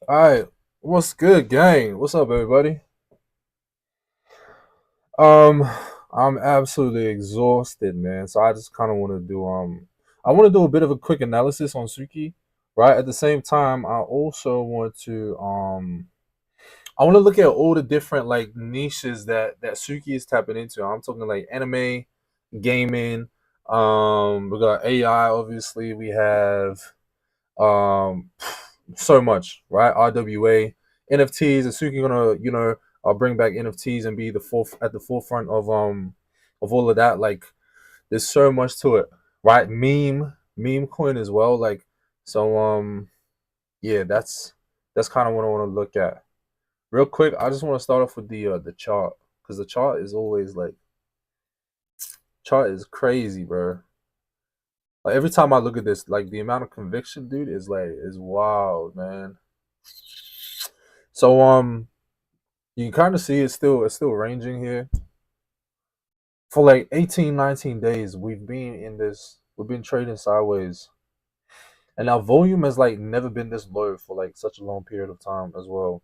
All right, what's good, gang? What's up, everybody? Um, I'm absolutely exhausted, man. So I just kind of want to do I want to do a bit of a quick analysis on Tsuki, right? At the same time, I also want to I want to look at all the different like niches that Tsuki is tapping into. I'm talking like anime, gaming. We got AI, obviously. We have um so much, right? RWA, NFTs. Is Suki gonna, bring back NFTs and be the forefront of all of that? Like, there's so much to it, right? Meme coin as well. Like, so yeah, that's kind of what I want to look at. Real quick, I just want to start off with the chart because the chart is always like chart is crazy, bro. Like every time I look at this, like the amount of conviction, dude, is wild, man. So you can kind of see it's still ranging here. For like 18, 19 days, we've been trading sideways. And our volume has like never been this low for like such a long period of time as well.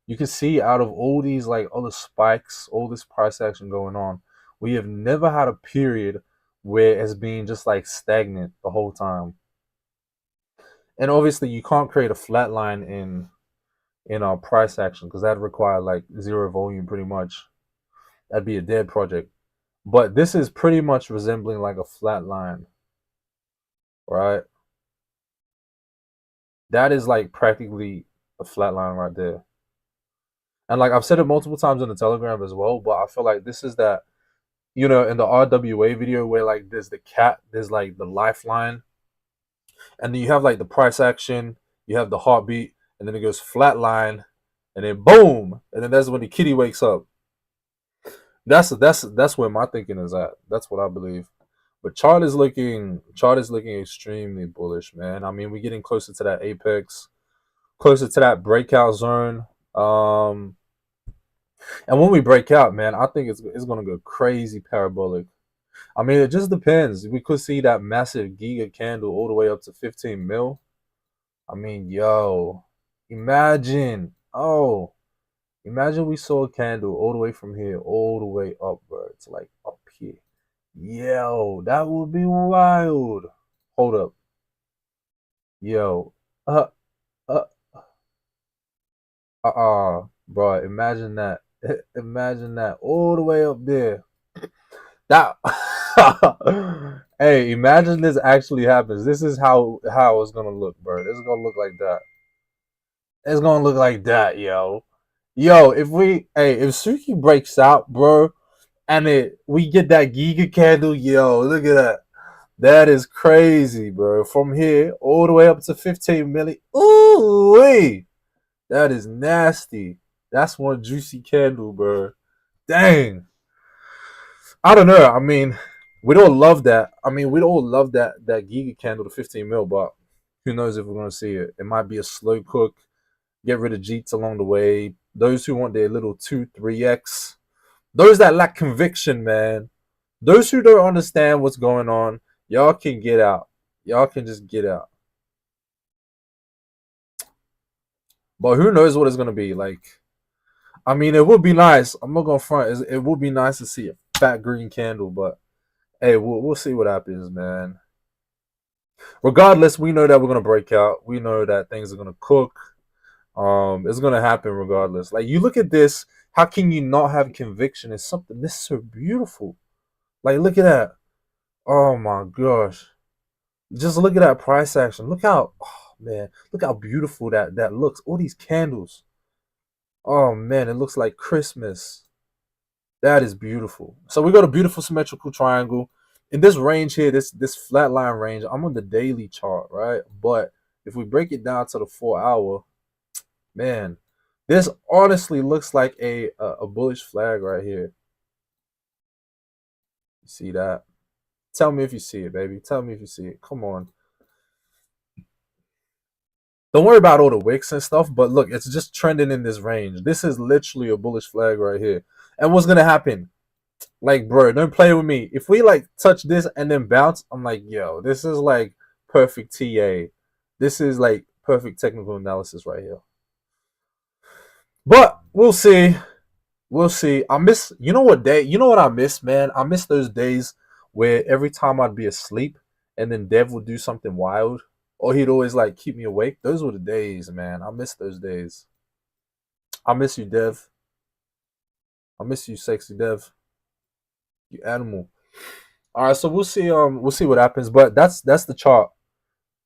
You can see out of all these like other spikes, all this price action going on, we have never had a period where it's been just like stagnant the whole time. And obviously you can't create a flat line in our price action because that'd require like zero volume pretty much. That'd be a dead project. But this is pretty much resembling like a flat line, right? That is like practically a flat line right there. And like I've said it multiple times in the Telegram as well, but I feel like this is that, in the RWA video where like there's the cat, there's like the lifeline, and then you have like the price action, you have the heartbeat, and then it goes flat line, and then boom, and then that's when the kitty wakes up. That's where my thinking is at. That's what I believe. But chart is looking extremely bullish, man. I mean, we're getting closer to that apex, closer to that breakout zone. Um, and when we break out, man, I think it's gonna go crazy parabolic. I mean, it just depends. We could see that massive giga candle all the way up to 15 mil. I mean, yo, imagine, imagine we saw a candle all the way from here, all the way up, bro. It's like up here. Yo, that would be wild. Hold up. Yo. Uh uh bro, imagine that. Imagine that all the way up there. That Hey, imagine this actually happens. This is how it's gonna look, bro. It's gonna look like that. It's gonna look like that, yo. Yo, if Suki breaks out, bro, and we get that Giga candle, yo, look at that. That is crazy, bro. From here all the way up to 15 million. Ooh, wait. That is nasty. That's one juicy candle, bro. Dang. I don't know. I mean, we'd all love that. I mean, we'd all love that Giga candle to 15 mil, but who knows if we're gonna see it. It might be a slow cook. Get rid of Jeets along the way. Those who want their little 2, 3x. Those that lack conviction, man. Those who don't understand what's going on, y'all can get out. Y'all can just get out. But who knows what it's gonna be like? I mean, it would be nice. I'm not gonna front. It would be nice to see a fat green candle, but hey, we'll see what happens, man. Regardless, we know that we're gonna break out. We know that things are gonna cook. It's gonna happen regardless. Like you look at this, how can you not have conviction? It's something this so beautiful. Like look at that. Oh my gosh. Just look at that price action. Look how man, look how beautiful that looks. All these candles. Oh man, it looks like Christmas. That is beautiful. So we got a beautiful symmetrical triangle. In this range here, this flat line range, I'm on the daily chart, right? But if we break it down to the 4 hour, man, this honestly looks like a bullish flag right here. You see that? Tell me if you see it, baby. Tell me if you see it. Come on. Don't worry about all the wicks and stuff, but look, it's just trending in this range. This is literally a bullish flag right here. And what's gonna happen? Like, bro, don't play with me. If we like touch this and then bounce, I'm like, yo, this is like perfect TA. This is like perfect technical analysis right here. But we'll see. We'll see. I miss, you know what day? You know what I miss, man? I miss those days where every time I'd be asleep and then Dev would do something wild, or he'd always like keep me awake. Those were the days, man. I miss those days. I miss you, Dev. I miss you, sexy Dev. You animal. All right, so we'll see what happens, but that's the chart,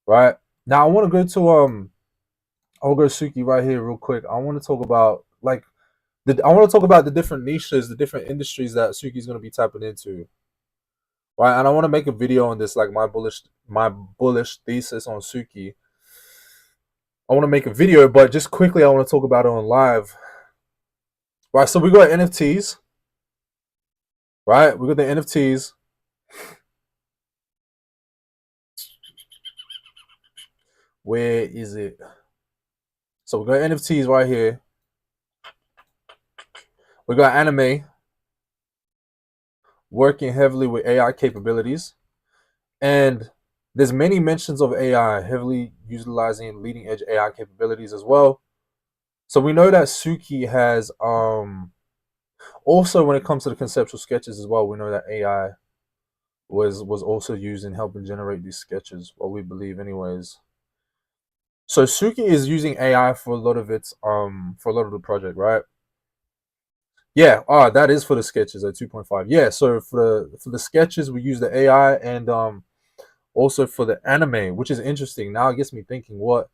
right? Now I want to go to I'll go Suki right here real quick. I want to talk about like I want to talk about the different niches, the different industries that Suki's going to be tapping into, right? And I want to make a video on this, like my bullish thesis on Suki. I want to make a video, but just quickly, I want to talk about it on live, right? So we got NFTs, right? We got the NFTs. Where is it? So we got NFTs right here. We got anime working heavily with AI capabilities. And there's many mentions of AI heavily utilizing leading edge AI capabilities as well. So we know that Tsuki has also when it comes to the conceptual sketches as well, we know that AI was also used in helping generate these sketches, what we believe anyways. So Tsuki is using AI for a lot of its for a lot of the project, right? Yeah, that is for the sketches at 2.5. Yeah, so for the sketches we use the AI and also for the anime, which is interesting. Now it gets me thinking what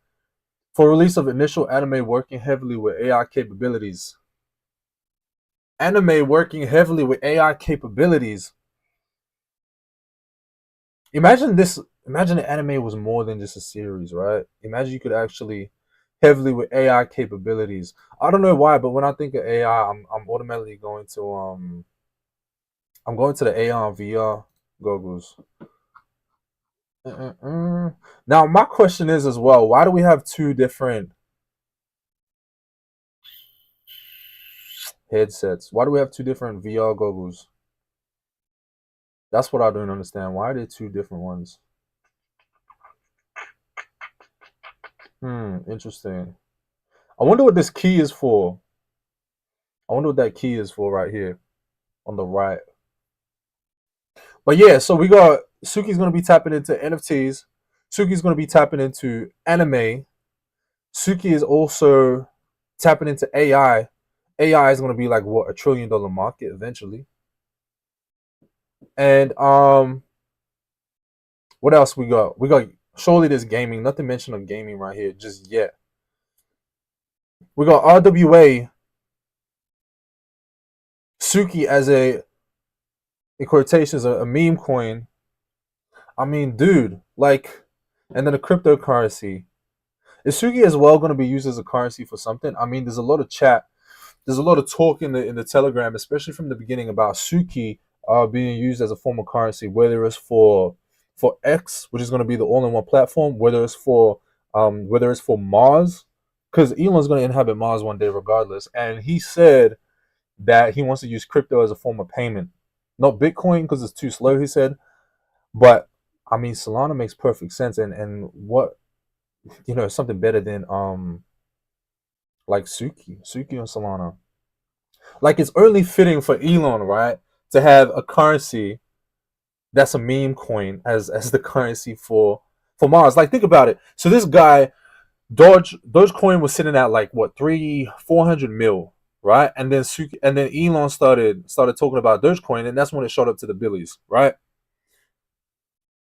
for release of initial anime working heavily with AI capabilities. Anime working heavily with AI capabilities. Imagine this. Imagine the anime was more than just a series, right? Imagine you could actually heavily with AI capabilities. I don't know why, but when I think of AI, I'm automatically going to I'm going to the AR and VR goggles. Now my question is as well, why do we have two different headsets? Why do we have two different VR goggles? That's what I don't understand. Why are there two different ones? Interesting. I wonder what this key is for. I wonder what that key is for right here on the right. But yeah, so we got Suki's gonna be tapping into NFTs. Suki's gonna be tapping into anime. Suki is also tapping into AI. AI is gonna be like what $1 trillion market eventually. And what else we got? We got surely there's gaming. Nothing mentioned of gaming right here just yet. We got RWA Suki as a in quotations a meme coin. I mean, dude, like, and then a cryptocurrency. Is Suki as well going to be used as a currency for something? I mean, there's a lot of chat, there's a lot of talk in the Telegram, especially from the beginning about Suki being used as a form of currency, whether it's for X, which is going to be the all-in-one platform, whether it's for Mars, because Elon's going to inhabit Mars one day regardless, and he said that he wants to use crypto as a form of payment, not Bitcoin because it's too slow. He said, but I mean, Solana makes perfect sense, and what something better than like Suki on Solana. Like it's only fitting for Elon, right, to have a currency that's a meme coin as the currency for Mars. Like think about it. So this guy Dogecoin was sitting at like what 400 mil, right? And then Suki, and then Elon started talking about Dogecoin, and that's when it shot up to the billies, right?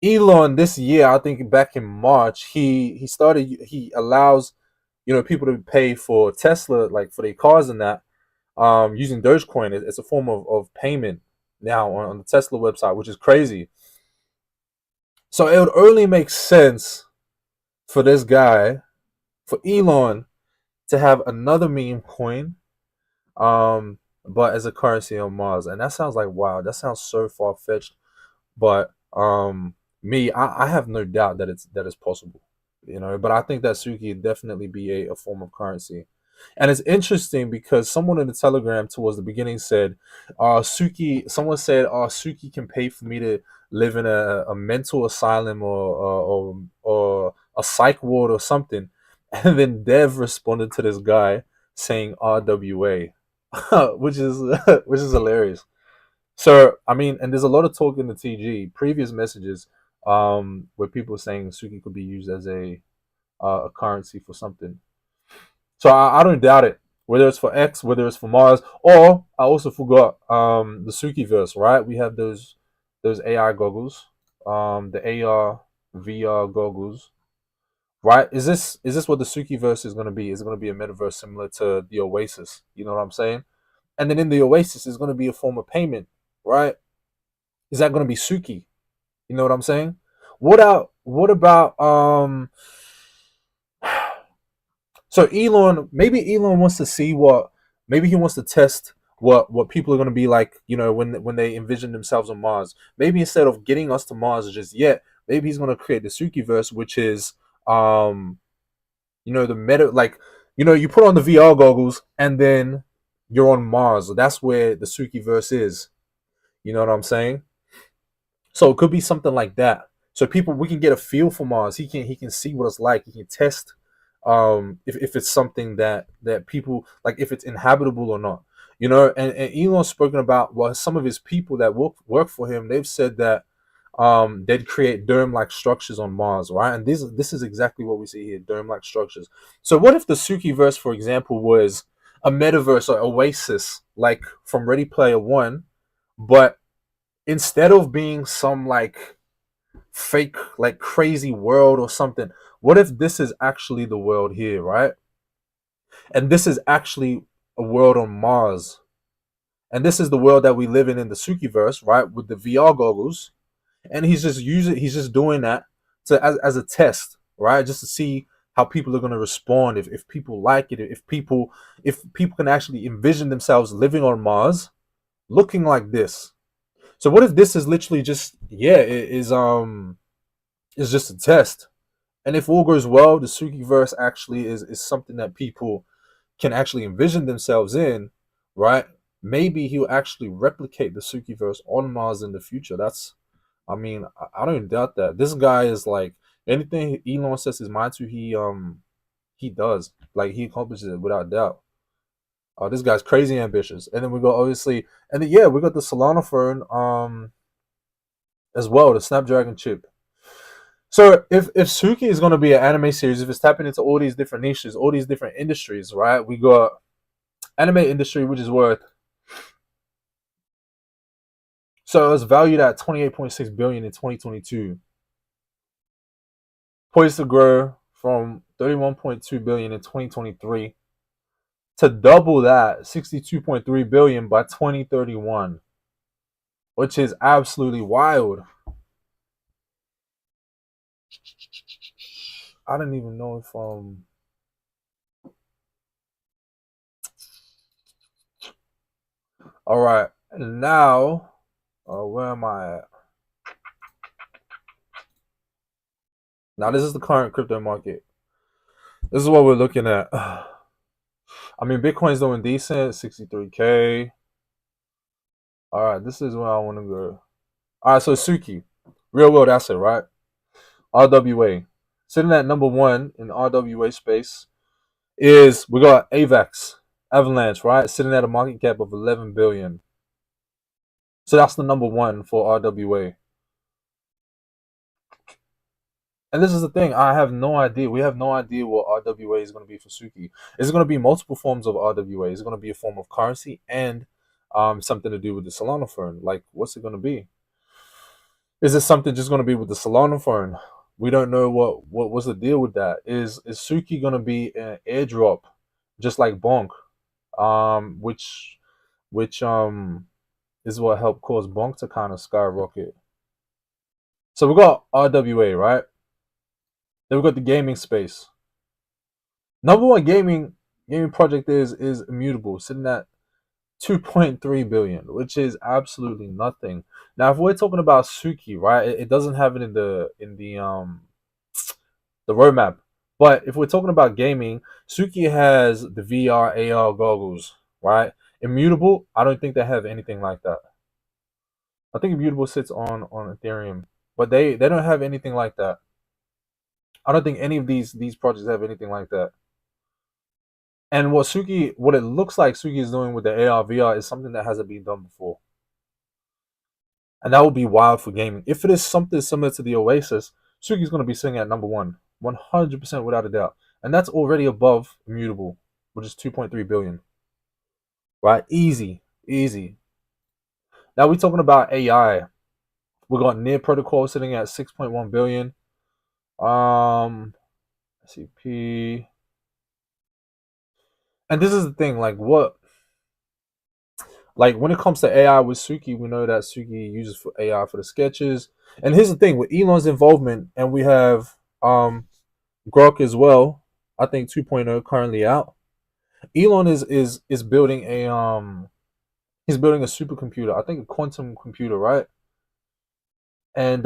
Elon this year, I think back in March, he allows people to pay for Tesla, like for their cars and that, using Dogecoin. It's a form of payment now on the Tesla website, which is crazy. So it would only make sense for this guy, for Elon, to have another meme coin, but as a currency on Mars. And that sounds like wow, that sounds so far fetched. But I have no doubt that it's possible. But I think that Suki would definitely be a form of currency. And it's interesting because someone in the Telegram towards the beginning said, Suki, someone said, Suki can pay for me to live in a mental asylum or a psych ward or something. And then Dev responded to this guy saying RWA, which is which is hilarious. So I mean, and there's a lot of talk in the TG previous messages, where people are saying Suki could be used as a currency for something. So I don't doubt it. Whether it's for X, whether it's for Mars, or I also forgot the Suki verse, right? We have those AI goggles, the AR VR goggles, right? Is this what the Suki verse is going to be? Is it going to be a metaverse similar to the Oasis? You know what I'm saying? And then in the Oasis is going to be a form of payment, right? Is that going to be Suki? You know what I'm saying? What about so Elon, maybe Elon wants to see what, maybe he wants to test what people are going to be like, when they envision themselves on Mars. Maybe instead of getting us to Mars just yet, maybe he's going to create the Sukiverse, which is the meta, like, you put on the VR goggles and then you're on Mars. That's where the Sukiverse is. You know what I'm saying? So it could be something like that. So people, we can get a feel for Mars. He can see what it's like. He can test if it's something that people like, if it's inhabitable or not. And Elon's spoken about, well, some of his people that work for him, they've said that they'd create dome-like structures on Mars, right? And this is exactly what we see here, dome-like structures. So what if the Sukiverse, for example, was a metaverse or oasis like from Ready Player One, but instead of being some like fake, like crazy world or something, what if this is actually the world here, right? And this is actually a world on Mars. And this is the world that we live in the Sukiverse, right? With the VR goggles. And he's just doing that as a test, right? Just to see how people are going to respond, if people like it, if people can actually envision themselves living on Mars looking like this. So what if this is literally just, yeah, it is just a test. And if all goes well, the Sukiverse actually is something that people can actually envision themselves in, right? Maybe he'll actually replicate the Sukiverse on Mars in the future. I mean, I don't doubt that. This guy is like, anything Elon sets his mind to, he does. Like, he accomplishes it without doubt. This guy's crazy ambitious. And then we got, obviously, and then yeah, we got the Solana phone as well, the Snapdragon chip. So if Suki is going to be an anime series, if it's tapping into all these different niches, all these different industries, right? We got anime industry, which is worth, so it's valued at 28.6 billion in 2022, poised to grow from 31.2 billion in 2023 to double that, 62.3 billion by 2031, which is absolutely wild. I don't even know if all right, now where am I at? Now this is the current crypto market. This is what we're looking at. I mean, Bitcoin's doing decent, 63K. All right, this is where I want to go. All right, so Suki, real world asset, right? RWA, sitting at number one in RWA space is, we got AVAX, Avalanche, right? Sitting at a market cap of 11 billion. So that's the number one for RWA. And this is the thing, I have no idea. We have no idea what RWA is going to be for Suki. Is it going to be multiple forms of RWA? Is it going to be a form of currency and something to do with the Solana phone? Like, what's it going to be? Is it something just going to be with the Solana phone? We don't know what was the deal with that. Is Suki going to be an airdrop, just like Bonk? which is what helped cause Bonk to kind of skyrocket. So we got RWA, right? Then we got the gaming space. Number one gaming project is Immutable, sitting at 2.3 billion, which is absolutely nothing. Now, if we're talking about Suki, right, it doesn't have it in the roadmap. But if we're talking about gaming, Suki has the VR AR goggles, right? Immutable, I don't think they have anything like that. I think Immutable sits on Ethereum, but they don't have anything like that. I don't think any of these projects have anything like that. And what it looks like Suki is doing with the AR VR is something that hasn't been done before, and that would be wild for gaming. If it is something similar to the Oasis, Suki is going to be sitting at number 100% without a doubt, and that's already above Immutable, which is 2.3 billion. Right, easy, easy. Now we're talking about AI. We got Near Protocol sitting at 6.1 billion. CP, and this is the thing, like when it comes to AI with Suki, we know that Suki uses for AI for the sketches. And here's the thing with Elon's involvement, and we have Grok as well. I think 2.0 currently out. Elon is building he's building a supercomputer. I think a quantum computer, right? And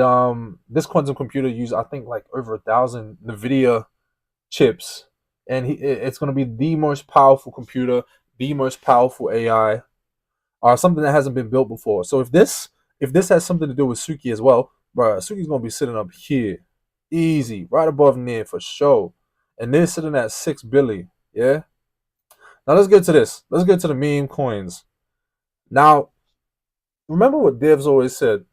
this quantum computer uses I think like over 1,000 NVIDIA chips, and it's going to be the most powerful computer, the most powerful AI, or something that hasn't been built before. So if this has something to do with Suki as well, bro, Suki's gonna be sitting up here, easy, right above Near for sure, and they're sitting at 6 billion. Yeah. Now let's get to this. Let's get to the meme coins. Now remember what Devs always said: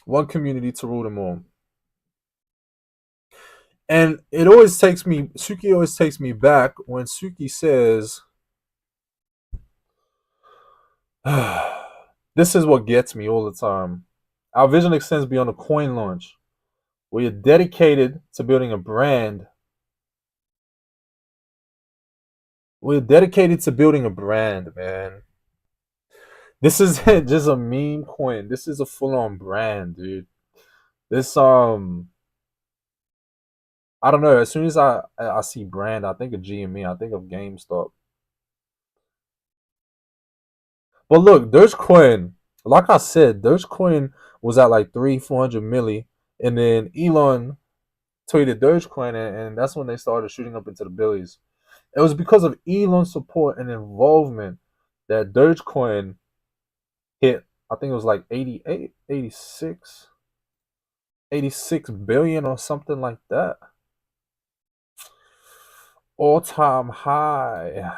one community to rule them all. And it always takes me. Suki always takes me back when Suki says, "This is what gets me all the time. Our vision extends beyond a coin launch. We are dedicated to building a brand. We're dedicated to building a brand, man. This isn't just a meme coin. This is a full-on brand, dude. This I don't know. As soon as I see brand, I think of GME. I think of GameStop. But look, Dogecoin. Like I said, Dogecoin was at like 300-400 milli, and then Elon tweeted Dogecoin, and that's when they started shooting up into the billions. It was because of Elon's support and involvement that Dogecoin hit, I think it was like 88, 86, 86 billion or something like that. All time high.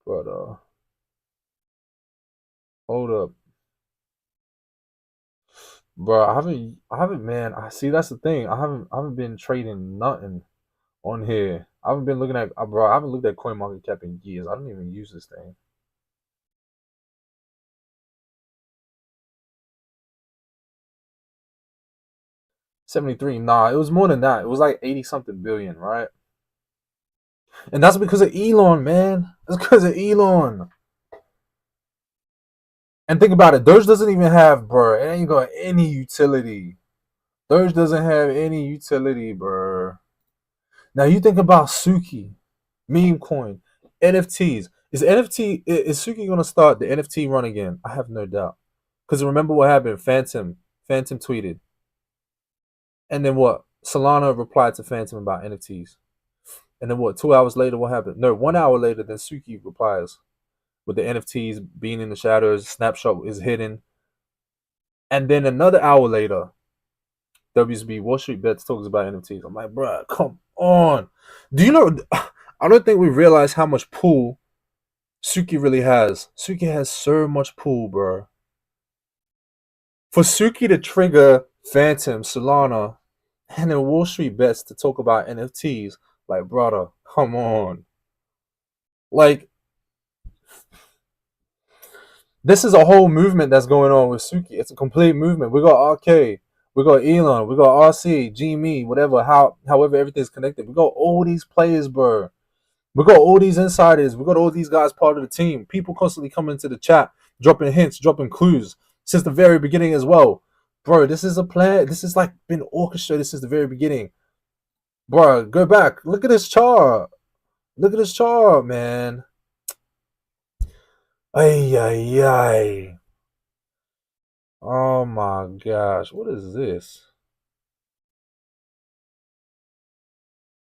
But hold up. Bro, I haven't man, I see that's the thing. I haven't been trading nothing on here. I haven't been looking at bro, I haven't looked at coin market cap in years. I don't even use this thing. 73. Nah, it was more than that. It was like 80 something billion, right? And that's because of Elon, man. That's because of Elon. And think about it, Doge doesn't even have, bro. It ain't got any utility. Doge doesn't have any utility, bro. Now you think about Suki, meme coin, NFTs. Is Suki gonna start the NFT run again? I have no doubt. Because remember what happened? Phantom tweeted, and then what? Solana replied to Phantom about NFTs. And then what? 2 hours later, what happened? No, 1 hour later, then Suki replies with the NFTs being in the shadows. Snapshot is hidden. And then another hour later, WSB Wall Street Bets talks about NFTs. I'm like, bruh, come on. Do you know? I don't think we realize how much pull Suki really has. Suki has so much pull, bro. For Suki to trigger Phantom, Solana, and then Wall Street Bets to talk about NFTs, like, brother, come on. Like, This is a whole movement that's going on with Tsuki. It's a complete movement. We got RK, we got Elon, we got RC, G Me, whatever. However everything's connected. We got all these players, bro. We got all these insiders. We got all these guys part of the team. People constantly come into the chat, dropping hints, dropping clues since the very beginning as well. Bro, this is a plan. This is like been orchestrated since the very beginning. Bro, go back. Look at this chart. Look at this chart, man. Ay, ay, ay. Oh my gosh. What is this?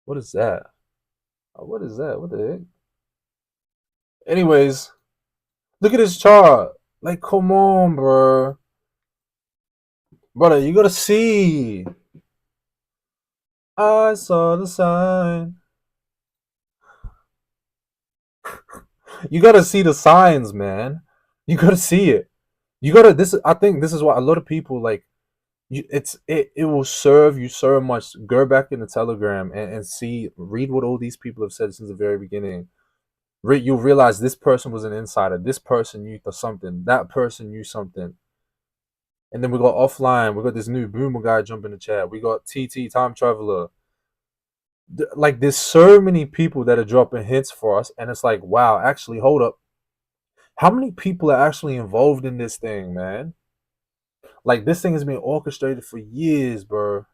What is that? What is that? What the heck? Anyways, look at this chart. Like, come on, bro. Brother, you gotta see. I saw the sign. You gotta see the signs, man. You gotta see it. You gotta. This. I think this is why a lot of people like. It will serve you so much. Go back in the Telegram and see, read what all these people have said since the very beginning. You'll realize this person was an insider. This person knew something. That person knew something. And then we got offline. We got this new boomer guy jump in the chat. We got TT Time Traveler. Like there's so many people that are dropping hints for us, and it's like, wow, actually, hold up. How many people are actually involved in this thing, man? Like this thing has been orchestrated for years, bro.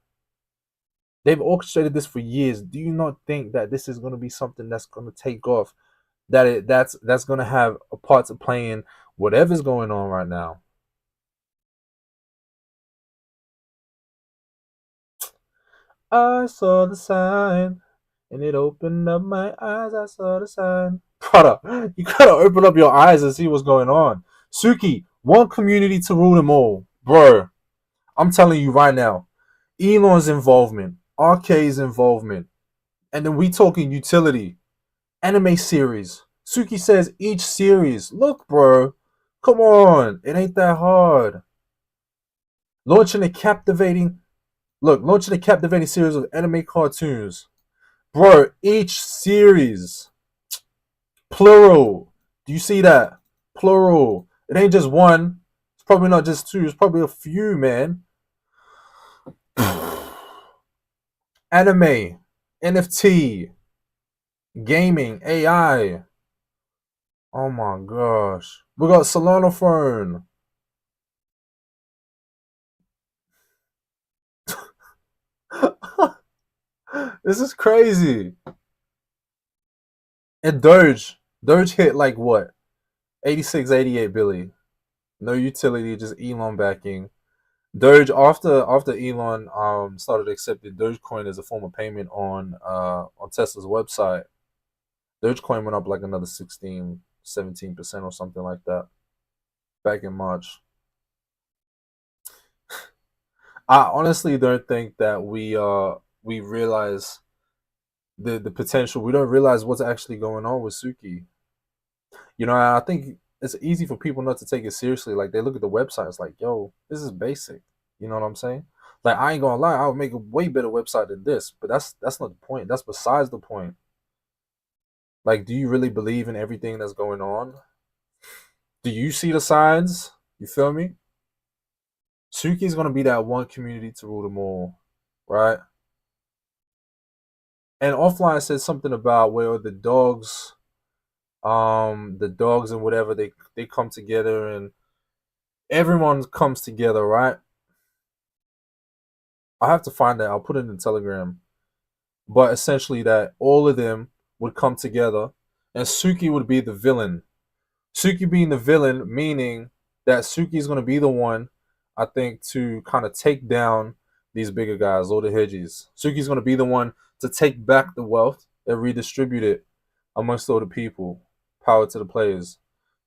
They've orchestrated this for years. Do you not think that this is going to be something that's going to take off? That's going to have a part to play in whatever's going on right now. I saw the sign, and it opened up my eyes. I saw the sign. Brother, you gotta open up your eyes and see what's going on. Tsuki, one community to rule them all, bro. I'm telling you right now, Elon's involvement, RK's involvement, and then we talking utility, anime series. Tsuki says each series. Look, bro, come on, it ain't that hard. Launching a captivating, launching a captivating series of anime cartoons, bro. Each series, plural. Do you see that? Plural. It ain't just one. It's probably not just two. It's probably a few, man. Anime, NFT, gaming, AI. Oh my gosh. We got Solana phone. This is crazy. And Doge. Doge hit like what? 86, 88 billion. No utility, just Elon backing. Doge after Elon started accepting Dogecoin as a form of payment on Tesla's website. Dogecoin went up like another 16, 17% or something like that back in March. I honestly don't think that we realize the potential. We don't realize what's actually going on with Tsuki. You know, I think it's easy for people not to take it seriously. Like they look at the website, it's like, yo, this is basic. You know what I'm saying? Like I ain't gonna lie, I would make a way better website than this. But that's not the point. That's besides the point. Like, do you really believe in everything that's going on? Do you see the signs? You feel me? Tsuki's gonna be that one community to rule them all, right? And offline said something about where the dogs and whatever they come together and everyone comes together, right? I have to find that. I'll put it in the Telegram. But essentially, that all of them would come together, and Tsuki would be the villain. Tsuki being the villain, meaning that Suki is going to be the one, I think, to kind of take down these bigger guys, all the hedgies. Suki's going to be the one to take back the wealth and redistribute it amongst all the people. Power to the players.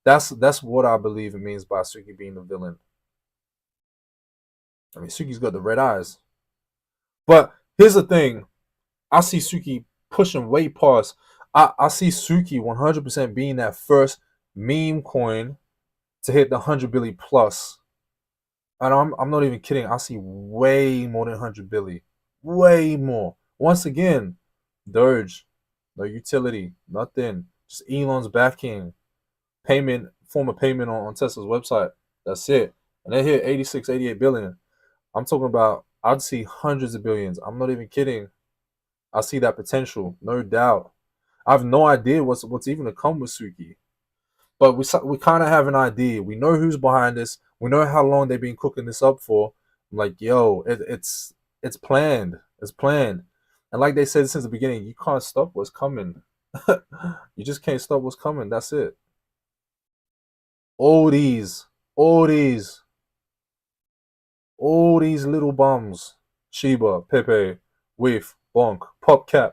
That's what I believe it means by Tsuki being the villain. I mean, Suki's got the red eyes. But here's the thing. I see Tsuki pushing way past. I see Tsuki 100% being that first meme coin to hit the 100 billion plus. And I'm not even kidding. I see way more than 100 billion. Way more. Once again, Doge, no utility, nothing. Just Elon's backing. Payment form of payment on Tesla's website. That's it. And they hit 86, 88 billion. I'm talking about, I'd see hundreds of billions. I'm not even kidding. I see that potential, no doubt. I have no idea what's even to come with Suki, but we kind of have an idea. We know who's behind this. We know how long they've been cooking this up for. I'm like, yo, it's planned. It's planned. And like they said since the beginning, you can't stop what's coming. You just can't stop what's coming. That's it. All these, all these, all these little bums. Shiba, Pepe, Whiff, Bonk, Popcat.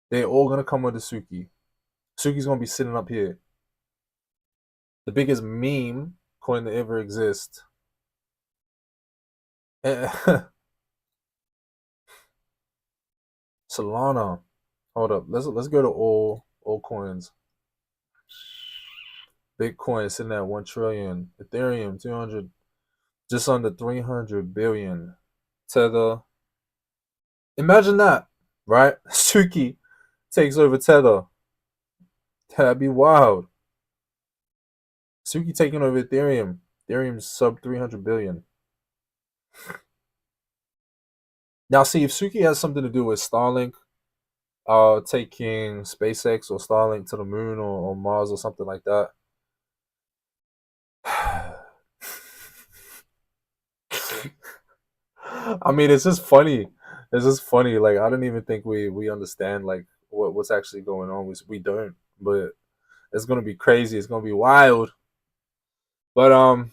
They're all gonna come with the Suki. Suki's gonna be sitting up here. The biggest meme coin to ever exist. Solana. Hold up. Let's go to all coins. Bitcoin sitting at 1 trillion. Ethereum 200, just under 300 billion. Tether. Imagine that, right? Suki takes over Tether. That'd be wild. Suki taking over Ethereum. Ethereum's sub 300 billion. Now, see if Suki has something to do with Starlink, taking SpaceX or Starlink to the moon or Mars or something like that. I mean, it's just funny. It's just funny. Like I don't even think we understand like what's actually going on. We don't, but it's gonna be crazy. It's gonna be wild. But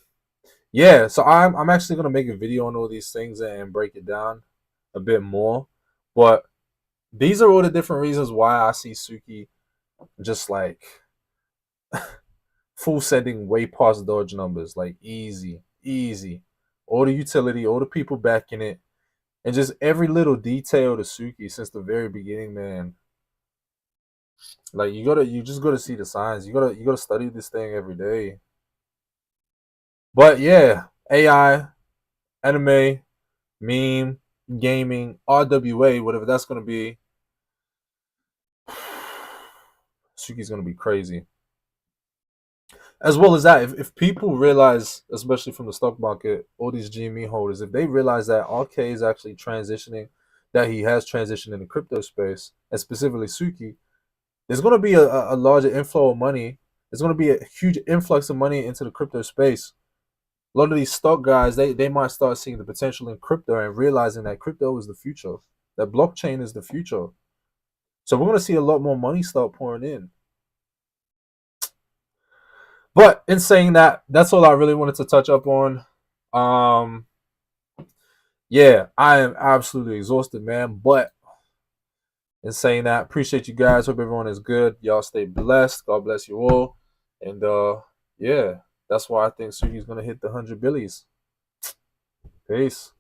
yeah. So I'm actually gonna make a video on all these things and break it down a bit more. But these are all the different reasons why I see Suki just like full sending way past Dodge numbers, like easy, easy. All the utility, all the people backing it, and just every little detail to Suki since the very beginning, man. Like you just gotta see the signs. You gotta study this thing every day. But yeah, AI, anime, meme, gaming, RWA, whatever that's gonna be. Suki's gonna be crazy. As well as that, if people realize, especially from the stock market, all these GME holders, if they realize that RK is actually transitioning, that he has transitioned in the crypto space, and specifically Suki, there's going to be a larger inflow of money. There's going to be a huge influx of money into the crypto space. A lot of these stock guys, they might start seeing the potential in crypto and realizing that crypto is the future, that blockchain is the future. So we're going to see a lot more money start pouring in. But in saying that, that's all I really wanted to touch up on. Um, yeah, I am absolutely exhausted, man. But in saying that, appreciate you guys. Hope everyone is good. Y'all stay blessed. God bless you all. And yeah, that's why I think Suki's gonna hit the 100 billies. Peace.